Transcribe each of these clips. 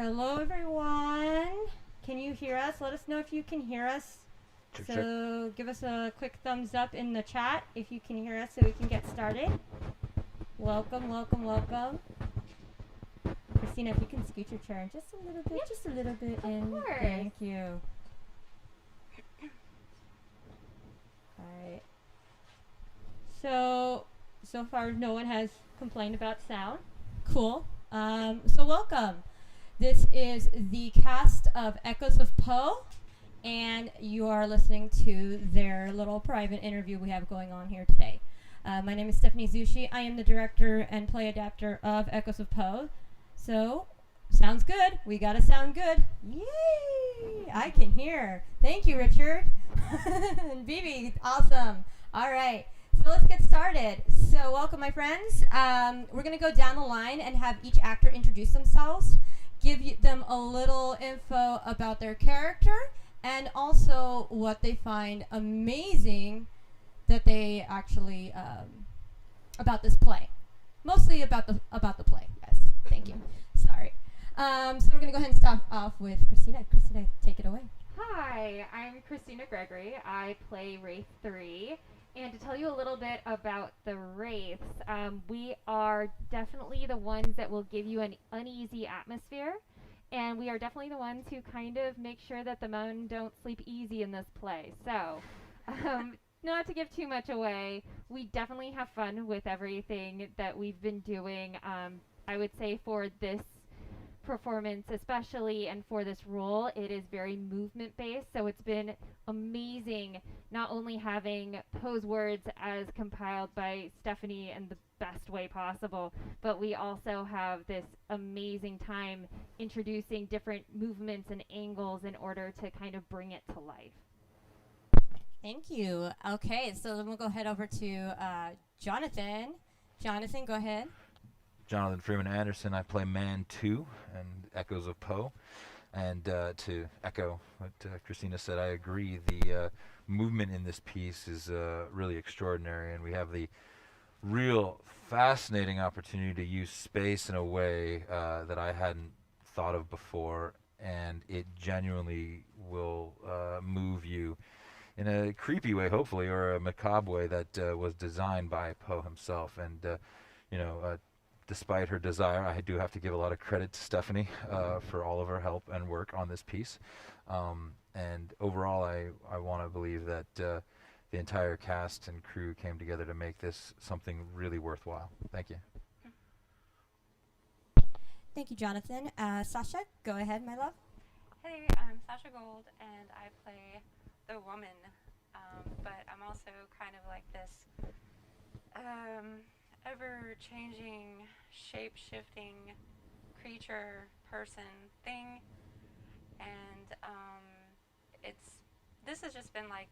Hello, everyone. Can you hear us? Let us know if you can hear us. Check, check. So give us a quick thumbs up in the chat if you can hear us so we can get started. Welcome, welcome, welcome. Christina, if you can scoot your chair in just a little bit, Yep. just a little bit Of in. course. Thank you. All right. So far no one has complained about sound. Cool. So welcome. This is the cast of Echoes of Poe, and you are listening to their little private interview we have going on here today. My name is Stephanie Zushi. I am the director and play adapter of Echoes of Poe. So, sounds good. We gotta sound good. Yay! I can hear. Thank you, Richard. And Bibi, awesome. All right. So let's get started. So welcome, my friends. We're going to go down the line and have each actor introduce themselves, give them a little info about their character, and also what they find amazing that they actually about this play. Mostly about the play. Yes. Thank you. Sorry. So we're going to go ahead and start off with Christina. Christina, take it away. Hi, I'm Christina Gregory. I play Wraith 3. And to tell you a little bit about the Wraiths, we are definitely the ones that will give you an uneasy atmosphere. And we are definitely the ones who kind of make sure that the men don't sleep easy in this play. So, not to give too much away, we definitely have fun with everything that we've been doing. I would say for this performance especially and for this role it is very movement based, so it's been amazing not only having Poe's words as compiled by Stephanie in the best way possible, but we also have this amazing time introducing different movements and angles in order to kind of bring it to life. Thank you. Okay, so then we'll go head over to Jonathan. Jonathan, go ahead. Jonathan Freeman Anderson. I play Man 2 and Echoes of Poe. And to echo what Christina said, I agree. The movement in this piece is really extraordinary, and we have the real fascinating opportunity to use space in a way that I hadn't thought of before, and it genuinely will move you in a creepy way, hopefully, or a macabre way that was designed by Poe himself. And you know, despite her desire, I do have to give a lot of credit to Stephanie for all of her help and work on this piece. And overall, I want to believe that the entire cast and crew came together to make this something really worthwhile. Thank you. Thank you, Jonathan. Sasha, go ahead, my love. Hey, I'm Sasha Gold, and I play the woman, but I'm also kind of like this ever-changing, shape-shifting creature, person, thing, and it's this has just been like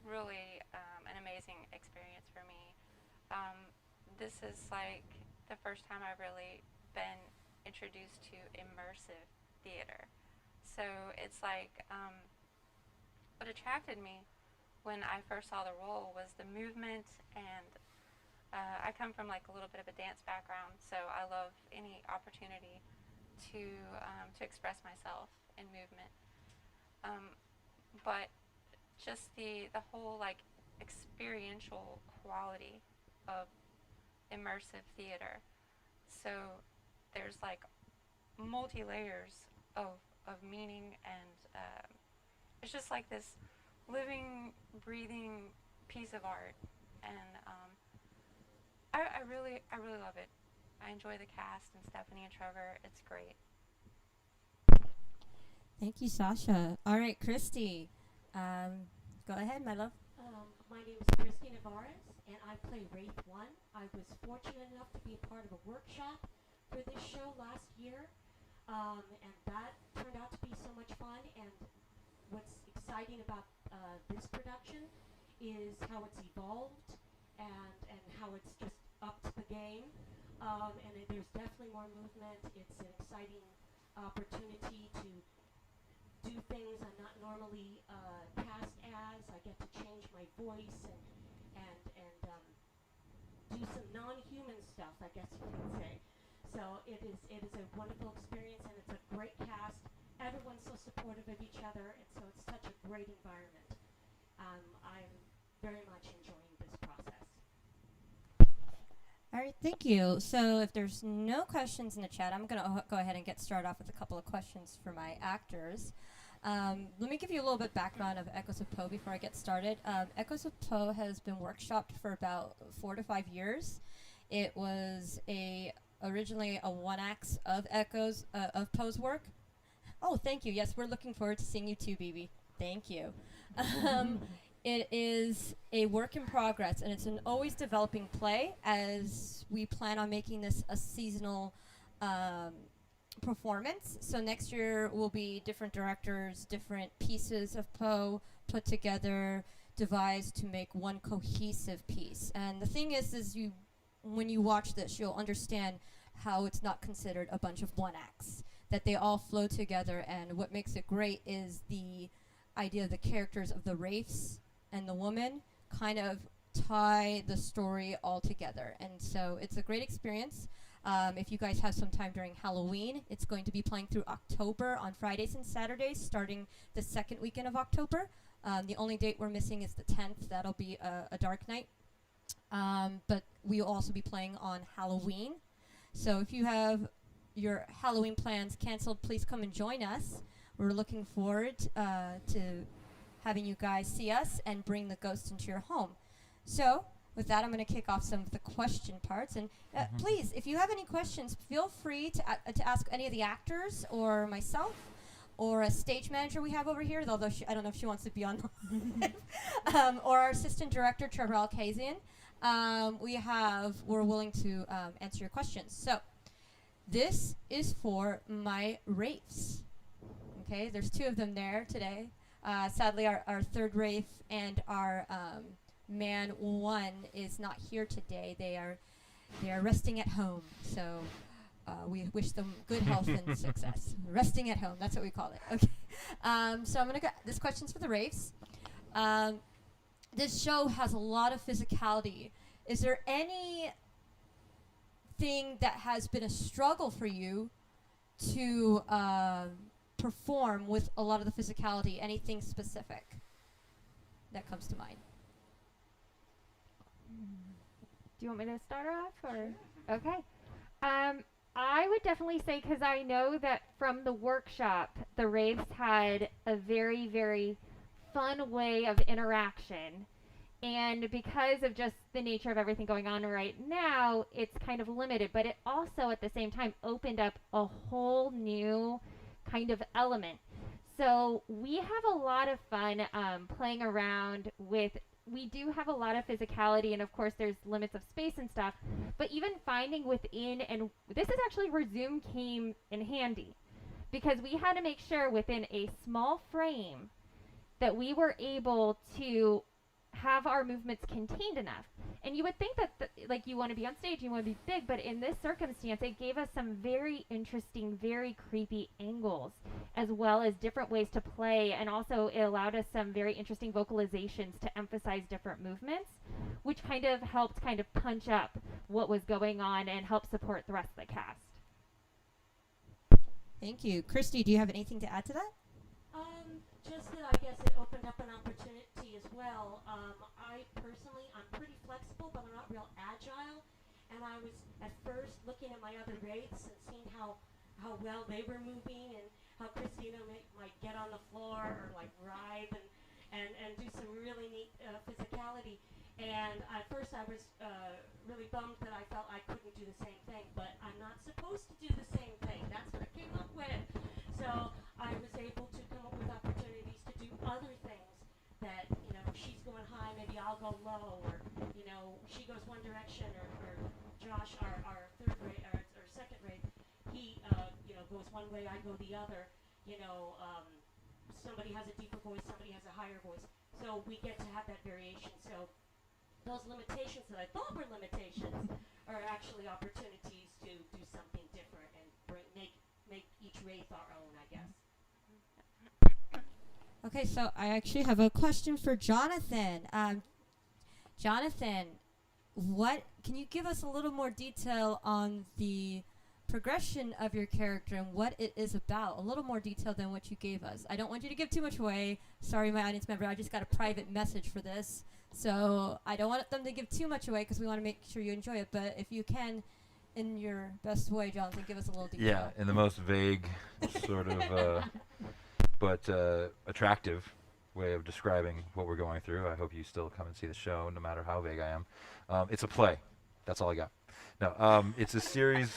really an amazing experience for me. This is like the first time I've really been introduced to immersive theater. So it's like what attracted me when I first saw the role was the movement, and I come from like a little bit of a dance background, so I love any opportunity to express myself in movement. But just the whole like experiential quality of immersive theater. So there's like multi layers of meaning, and it's just like this living, breathing piece of art, and I really love it. I enjoy the cast and Stephanie and Trevor. It's great. Thank you, Sasha. All right, Christy. Go ahead, my love. My name is Christy Navarez, and I play Wraith 1. I was fortunate enough to be a part of a workshop for this show last year, and that turned out to be so much fun. And what's exciting about this production is how it's evolved and how it's just upped the game. There's definitely more movement. It's an exciting opportunity to do things I'm not normally cast as. I get to change my voice and do some non-human stuff, I guess you could say. So it is a wonderful experience, and it's a great cast. Everyone's so supportive of each other, and so it's such a great environment. I'm very much enjoying this process. All right, thank you. So if there's no questions in the chat, I'm going to go ahead and get started off with a couple of questions for my actors. Let me give you a little bit background of Echoes of Poe before I get started. Echoes of Poe has been workshopped for about 4 to 5 years. It was originally a one-act of Echoes of Poe's work. Oh, thank you. Yes, we're looking forward to seeing you too, BB. Thank you. It is a work in progress, and it's an always developing play, as we plan on making this a seasonal performance. So next year will be different directors, different pieces of Poe put together, devised to make one cohesive piece. And the thing is when you watch this, you'll understand how it's not considered a bunch of one acts, that they all flow together. And what makes it great is the idea of the characters of the wraiths and the woman kind of tie the story all together. And so it's a great experience. If you guys have some time during Halloween, it's going to be playing through October on Fridays and Saturdays, starting the second weekend of October. The only date we're missing is the 10th. That'll be a dark night. But we will also be playing on Halloween. So if you have your Halloween plans canceled, please come and join us. We're looking forward to having you guys see us and bring the ghost into your home. So with that, I'm going to kick off some of the question parts. And please, if you have any questions, feel free to ask any of the actors or myself or a stage manager we have over here, although I don't know if she wants to be on or our assistant director, Trevor Alkazian. We're willing to answer your questions. So this is for my wraiths. Okay, there's 2 of them there today. Sadly, our third wraith and our man 1 is not here today. They are resting at home. So we wish them good health and success. Resting at home, that's what we call it. Okay. So I'm gonna go. This question's for the wraiths. This show has a lot of physicality. Is there anything that has been a struggle for you to perform with a lot of the physicality? Anything specific that comes to mind? Do you want me to start off, or okay? I would definitely say, because I know that from the workshop, the wraiths had a very, very fun way of interaction, and because of just the nature of everything going on right now, it's kind of limited. But it also, at the same time, opened up a whole new kind of element. So we have a lot of fun playing around with. We do have a lot of physicality, and of course there's limits of space and stuff, but even finding within, and this is actually where Zoom came in handy, because we had to make sure within a small frame that we were able to have our movements contained enough. And you would think that like you want to be on stage, you want to be big, but in this circumstance it gave us some very interesting, very creepy angles, as well as different ways to play, and also it allowed us some very interesting vocalizations to emphasize different movements, which kind of helped kind of punch up what was going on and help support the rest of the cast. Thank you. Christy, do you have anything to add to that? Just that I guess it opened up an opportunity as well. I personally, I'm pretty flexible, but I'm not real agile. And I was at first looking at my other wraiths and seeing how well they were moving, and how Christina might get on the floor or like writhe and do some really neat physicality. And at first I was really bummed that I felt I couldn't do the same thing, but I'm not supposed to do the same thing. That's what I came up with. So I was able to come up with opportunities to do other things that, she's going high, maybe I'll go low, or, she goes one direction, or Josh, our third rate, or second rate, he, goes one way, I go the other. Somebody has a deeper voice, somebody has a higher voice. So we get to have that variation. So those limitations that I thought were limitations are actually opportunities to do something different and make each wraith our own, I guess. Okay, so I actually have a question for Jonathan. Jonathan, can you give us a little more detail on the progression of your character and what it is about, a little more detail than what you gave us. I don't want you to give too much away. Sorry, my audience member, I just got a private message for this. So I don't want them to give too much away because we want to make sure you enjoy it. But if you can, in your best way, Jonathan, give us a little detail. Yeah, in the most vague, sort of, but attractive way of describing what we're going through. I hope you still come and see the show, no matter how vague I am. It's a play. That's all I got. No, it's a series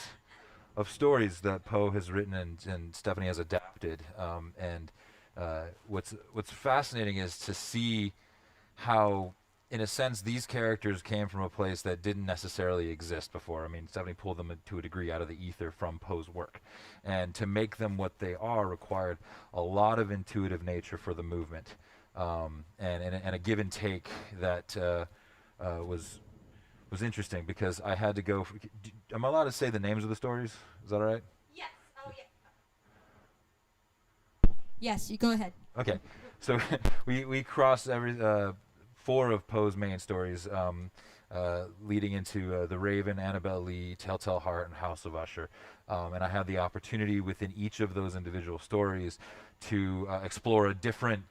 of stories that Poe has written and Stephanie has adapted. And what's fascinating is to see how, in a sense, these characters came from a place that didn't necessarily exist before. I mean, Stephanie pulled them to a degree out of the ether from Poe's work. And to make them what they are required a lot of intuitive nature for the movement. And a give and take that was interesting, because I had to go. Am I allowed to say the names of the stories? Is that all right? Yes. Oh, yeah. Yes, you go ahead. Okay. So we crossed every 4 of Poe's main stories, leading into The Raven, Annabelle Lee, Telltale Heart, and House of Usher. And I had the opportunity within each of those individual stories to explore a different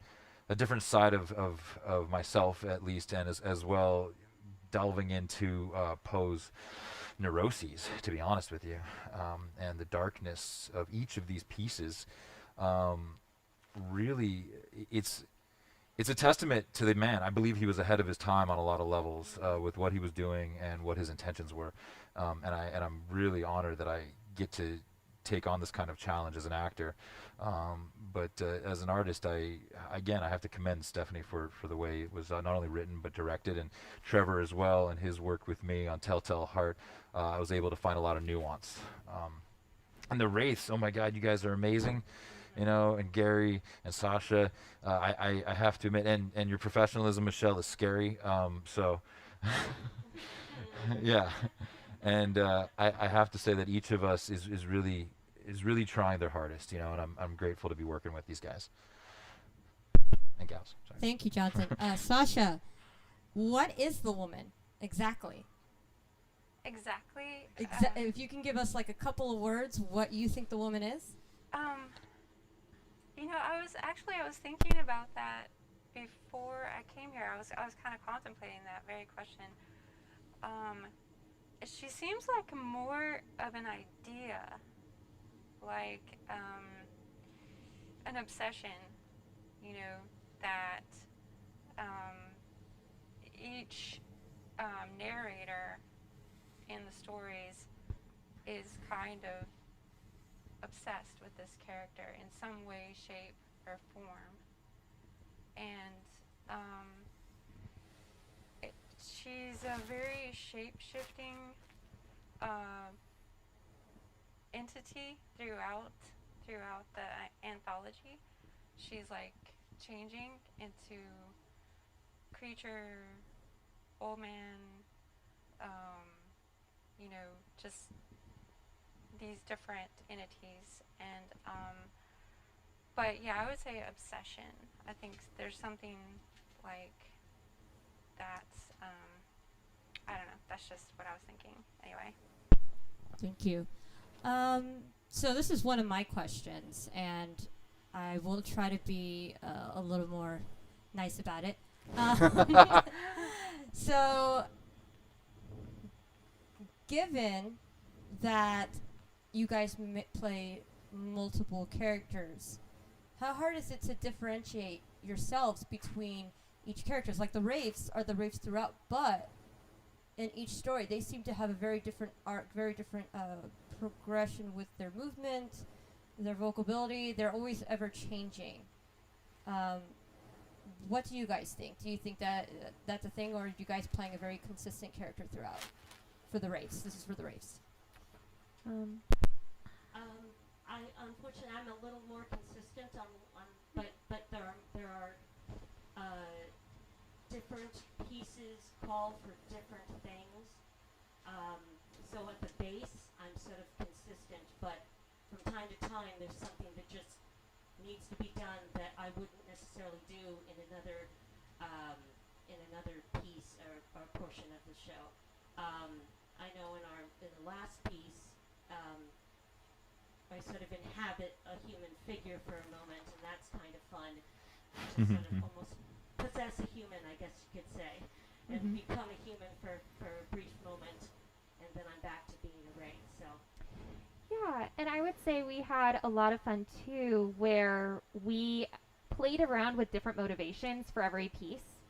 side of myself, at least, and as well delving into Poe's neuroses, to be honest with you, and the darkness of each of these pieces. Really, it's a testament to the man. I believe he was ahead of his time on a lot of levels with what he was doing and what his intentions were. And I'm really honored that I get to take on this kind of challenge as an actor. But as an artist, I have to commend Stephanie for the way it was not only written but directed, and Trevor as well, and his work with me on Telltale Heart. I was able to find a lot of nuance. And the Wraiths, oh my God, you guys are amazing. You know, and Gary and Sasha, I have to admit, and your professionalism, Michelle, is scary. So, yeah, and I have to say that each of us is really trying their hardest, you know, and I'm grateful to be working with these guys and gals. Sorry. Thank you, Jonathan. Sasha, what is the woman exactly? Exactly. If you can give us like a couple of words, what you think the woman is? You know, I was thinking about that before I came here. I was kind of contemplating that very question. She seems like more of an idea, like an obsession, you know, that each narrator in the stories is kind of obsessed with this character in some way, shape, or form. And she's a very shape-shifting entity throughout the anthology. She's like changing into creature, old man, you know, just these different entities. And but yeah, I would say obsession. I think there's something like that's I don't know, that's just what I was thinking anyway. Thank you. So this is one of my questions, and I will try to be a little more nice about it. So, given that you guys play multiple characters, how hard is it to differentiate yourselves between each characters? Like the Wraiths are the Wraiths throughout, but in each story they seem to have a very different arc, very different progression with their movement, their vocability. They're always ever changing. What do you guys think? Do you think that that's a thing, or are you guys playing a very consistent character throughout? For the Wraiths, this is for the Wraiths. I unfortunately I'm a little more consistent but there are different pieces call for different things. So at the base I'm sort of consistent, but from time to time there's something that just needs to be done that I wouldn't necessarily do in another piece or portion of the show. I know in the last piece I sort of inhabit a human figure for a moment, and that's kind of fun. To sort of almost possess a human, I guess you could say, and become a human for a brief moment, and then I'm back to being a wraith. So Yeah, and I would say we had a lot of fun too, where we played around with different motivations for every piece.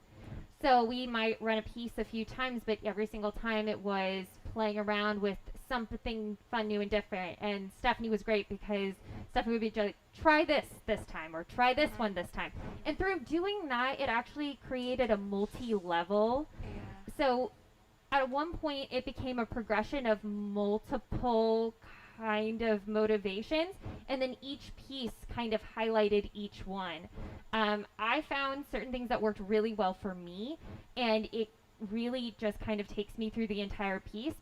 So we might run a piece a few times, but every single time it was playing around with something fun, new, and different. And Stephanie was great because Stephanie would be like, try this time, or try this one this time. And through doing that, it actually created a multi-level. Yeah. So at one point, it became a progression of multiple kind of motivations, and then each piece kind of highlighted each one. I found certain things that worked really well for me, and it really just kind of takes me through the entire piece.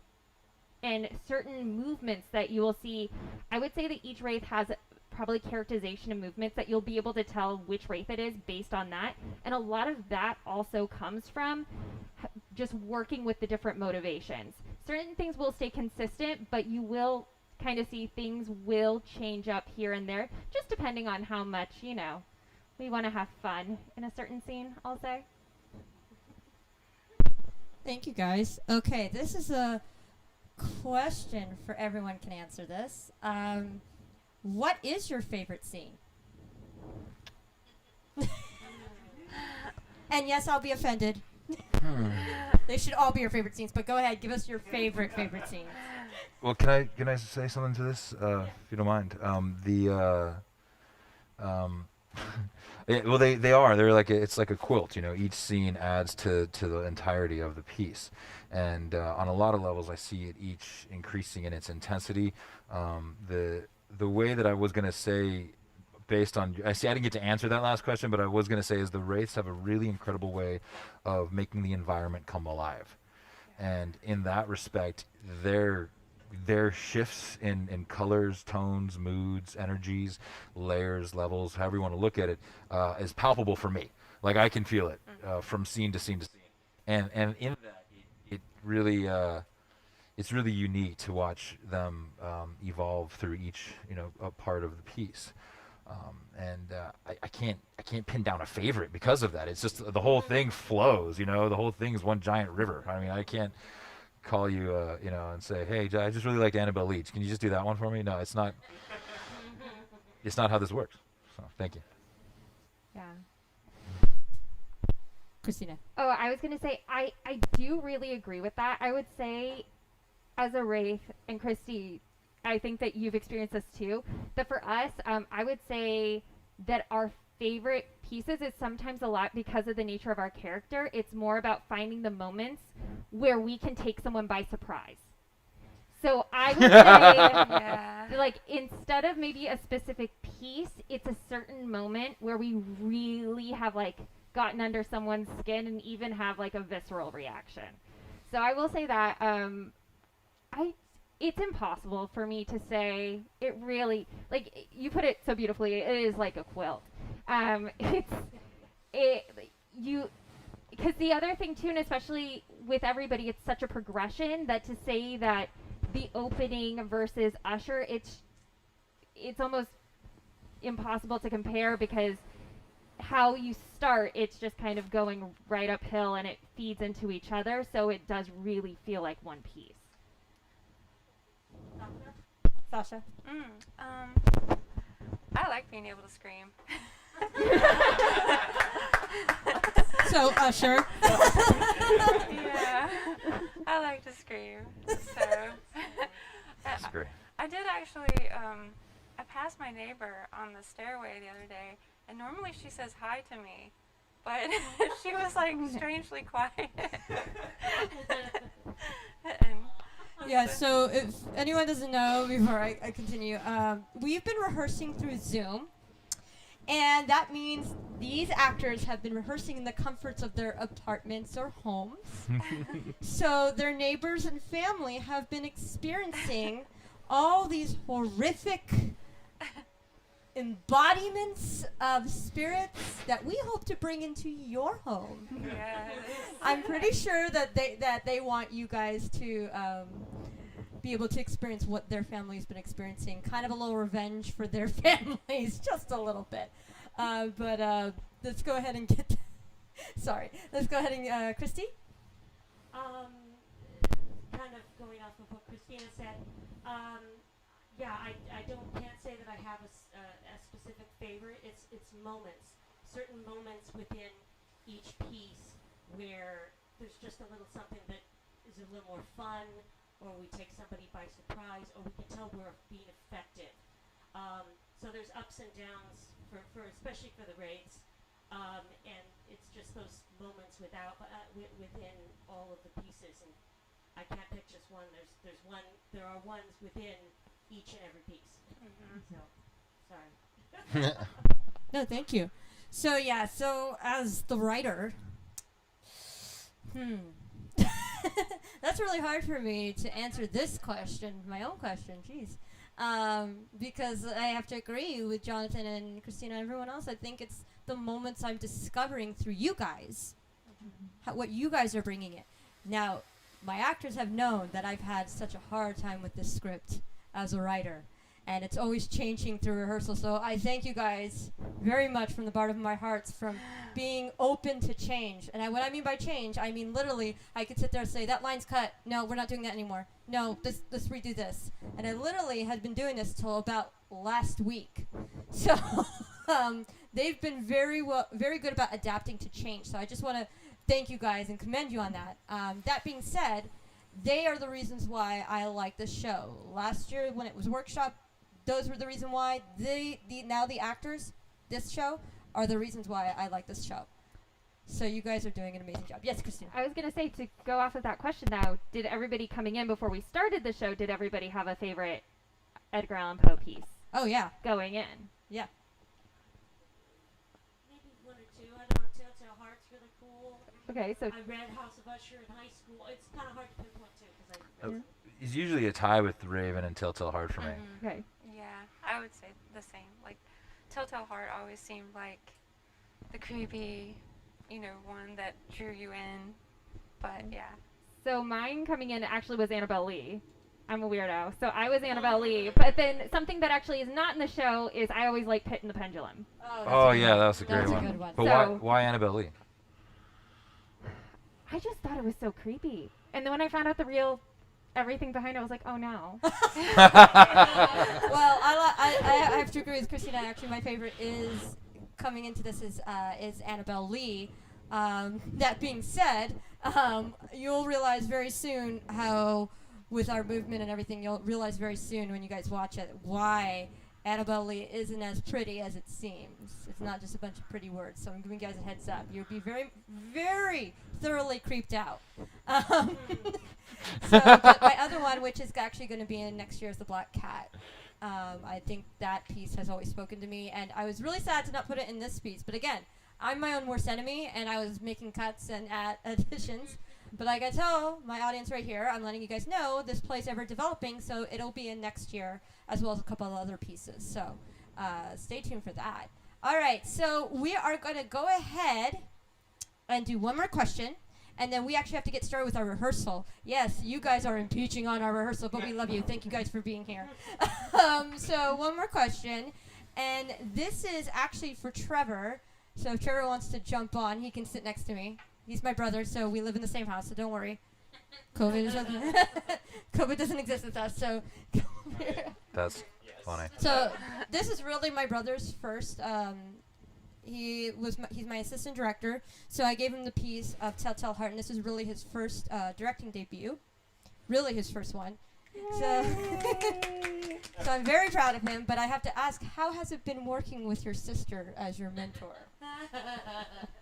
And certain movements that you will see, I would say that each wraith has probably characterization and movements that you'll be able to tell which wraith it is based on that. And a lot of that also comes from just working with the different motivations. Certain things will stay consistent, but you will kind of see things will change up here and there, just depending on how much, we want to have fun in a certain scene, I'll say. Thank you, guys. Okay, this is a question for everyone can answer this. What is your favorite scene? And yes, I'll be offended. They should all be your favorite scenes, but go ahead, give us your favorite scenes. Well, can I say something to this, if you don't mind? Well, they're like it's like a quilt, each scene adds to the entirety of the piece, and on a lot of levels I see it each increasing in its intensity. The way that I was going to say, based on, I didn't get to answer that last question, but I was going to say is the wraiths have a really incredible way of making the environment come alive, and in that respect their shifts in colors, tones, moods, energies, layers, levels, however you want to look at it, is palpable for me. Like I can feel it from scene to scene to scene, and in that it really it's really unique to watch them evolve through each a part of the piece. I can't pin down a favorite because of that. It's just the whole thing flows. The whole thing is one giant river. I mean, I can't call you, and say, hey, I just really liked Annabelle Leach. Can you just do that one for me? No, it's not. It's not how this works. So, thank you. Yeah. Christina. Oh, I was going to say, I do really agree with that. I would say, as a wraith, and Christy, I think that you've experienced this too, that for us, I would say that our favorite pieces is sometimes a lot because of the nature of our character. It's more about finding the moments where we can take someone by surprise. So I would say, like, instead of maybe a specific piece, it's a certain moment where we really have, like, gotten under someone's skin and even have, like, a visceral reaction. So I will say that it's impossible for me to say. It really, like, you put it so beautifully, it is like a quilt. Because the other thing too, and especially with everybody, it's such a progression that to say that the opening versus Usher, it's almost impossible to compare, because how you start, it's just kind of going right uphill and it feeds into each other, so it does really feel like one piece. Sasha. I like being able to scream. So, Usher. Yeah, I like to scream. So That's great. I did actually. I passed my neighbor on the stairway the other day, and normally she says hi to me, but she was like strangely quiet. Yeah, so if anyone doesn't know, before I continue, we've been rehearsing through Zoom, and that means these actors have been rehearsing in the comforts of their apartments or homes. So their neighbors and family have been experiencing all these horrific embodiments of spirits that we hope to bring into your home. Yes. I'm pretty sure that they want you guys to be able to experience what their family's been experiencing. Kind of a little revenge for their families, just a little bit. But let's go ahead and get. Sorry, let's go ahead and Christy. Kind of going off of what Christina said. Yeah, I can't say that I have a specific favorite. It's moments, certain moments within each piece where there's just a little something that is a little more fun, or we take somebody by surprise, or we can tell we're being effective. So there's ups and downs for especially for the raids, and it's just those moments within all of the pieces, and I can't pick just one. There are ones within each and every piece. So, sorry. No, thank you. So yeah, so as the writer, that's really hard for me to answer this question, my own question. Jeez. Because I have to agree with Jonathan and Christina and everyone else. I think it's the moments I'm discovering through you guys, what you guys are bringing in. Now, my actors have known that I've had such a hard time with this script as a writer, and it's always changing through rehearsal. So I thank you guys very much from the bottom of my heart from being open to change. And what I mean by change, I mean literally, I could sit there and say, that line's cut. No, we're not doing that anymore. No, let's redo this. And I literally had been doing this till about last week. So they've been very good about adapting to change. So I just want to thank you guys and commend you on that. That being said, they are the reasons why I like this show. Last year when it was workshop, those were the reason why. Now the actors, this show, are the reasons why I like this show. So you guys are doing an amazing job. Yes, Christina. I was going to say, to go off of that question now, did everybody coming in before we started the show, did everybody have a favorite Edgar Allan Poe piece Oh, yeah. going in? Yeah. Maybe one or two. I don't know. Telltale Heart's really cool. Okay, so I read House of Usher in high school. It's kind of hard to pinpoint too because I read It's usually a tie with Raven and Telltale Heart for me. okay. Yeah, I would say the same. Like, Telltale Heart always seemed like the creepy, one that drew you in. But yeah. So mine coming in actually was Annabelle Lee. I'm a weirdo. So I was Annabelle Lee. But then something that actually is not in the show is I always like Pit and the Pendulum. Oh yeah, that was a great That's a one. good one. But So- why Annabelle Lee? I just thought it was so creepy. And then when I found out the real everything behind it, I was like, oh no. Well, I have to agree with Christina. Actually, my favorite is coming into this is Annabelle Lee. That being said, you'll realize very soon how, with our movement and everything, you'll realize very soon when you guys watch it why Annabelle Lee isn't as pretty as it seems. It's not just a bunch of pretty words. So I'm giving you guys a heads up. You'll be very, very thoroughly creeped out. But my other one, which is actually going to be in next year, is The Black Cat. I think that piece has always spoken to me, and I was really sad to not put it in this piece. But again, I'm my own worst enemy, and I was making cuts and additions. But like I tell my audience right here, I'm letting you guys know this play's ever developing, so it'll be in next year, as well as a couple of other pieces. So stay tuned for that. All right, so we are going to go ahead and do one more question, and then we actually have to get started with our rehearsal. Yes, you guys are impeaching on our rehearsal, but we love you. Thank you guys for being here. So one more question, and this is actually for Trevor. So if Trevor wants to jump on, he can sit next to me. He's my brother, so we live in the same house, so don't worry. COVID doesn't exist with us, so That's funny. So this is really my brother's first. He's my assistant director, so I gave him the piece of Telltale Heart, and this is really his first directing debut, really his first one. So I'm very proud of him. But I have to ask, how has it been working with your sister as your mentor?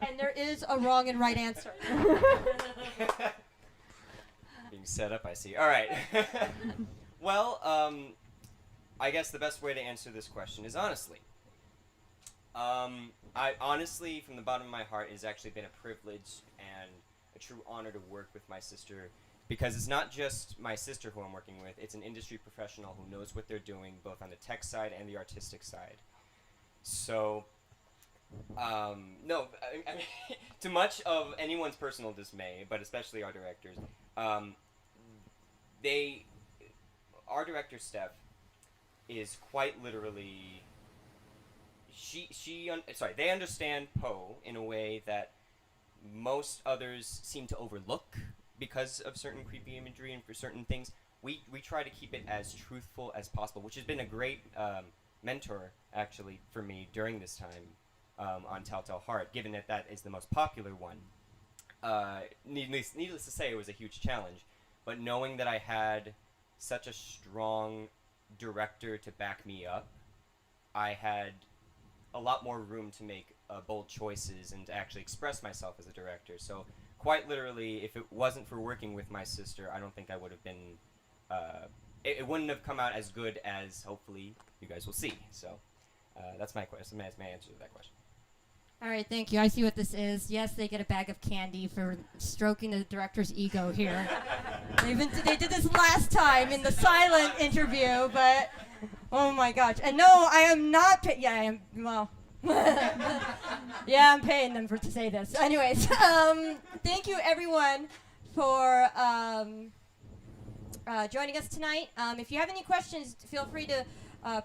And there is a wrong and right answer. Being set up, I see. All right. Well, I guess the best way to answer this question is honestly. I honestly, from the bottom of my heart, it has actually been a privilege and a true honor to work with my sister, because it's not just my sister who I'm working with, it's an industry professional who knows what they're doing, both on the tech side and the artistic side. So, no, I mean, to much of anyone's personal dismay, but especially our directors, our director Steph is quite literally. They understand Poe in a way that most others seem to overlook because of certain creepy imagery and for certain things. We try to keep it as truthful as possible, which has been a great mentor actually for me during this time on Telltale Heart, given that that is the most popular one. Needless to say, it was a huge challenge, but knowing that I had such a strong director to back me up, I had a lot more room to make bold choices and to actually express myself as a director. So quite literally, if it wasn't for working with my sister, I don't think I would have been, it wouldn't have come out as good as hopefully you guys will see. So that's my question. That's my answer to that question. All right, thank you. I see what this is. Yes, they get a bag of candy for stroking the director's ego here. They did this last time in the silent interview, but oh my gosh. And no, I am not yeah, I am, well. Yeah, I'm paying them to say this. Anyways, thank you everyone for joining us tonight. If you have any questions, feel free to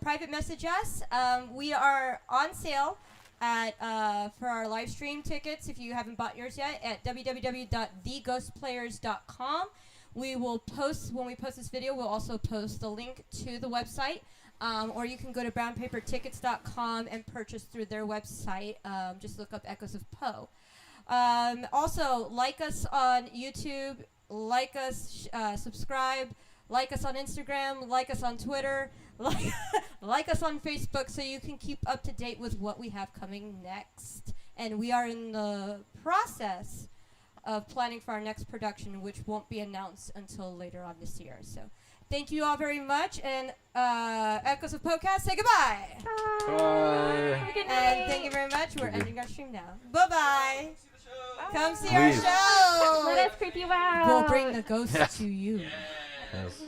private message us. We are on sale for our live stream tickets if you haven't bought yours yet at www.theghostplayers.com. We will post, when we post this video, we'll also post the link to the website, or you can go to brownpapertickets.com and purchase through their website. Just look up Echoes of Poe. Also, like us on YouTube, like us, subscribe, like us on Instagram, like us on Twitter, like us on Facebook, so you can keep up to date with what we have coming next. And we are in the process of planning for our next production, which won't be announced until later on this year. So thank you all very much, and Echoes of Podcast, say goodbye. Bye. Good night. And thank you very much. We're ending our stream now. Bye-bye. Come see our Please. show. Let us creep you out. We'll bring the ghosts to you. Yes.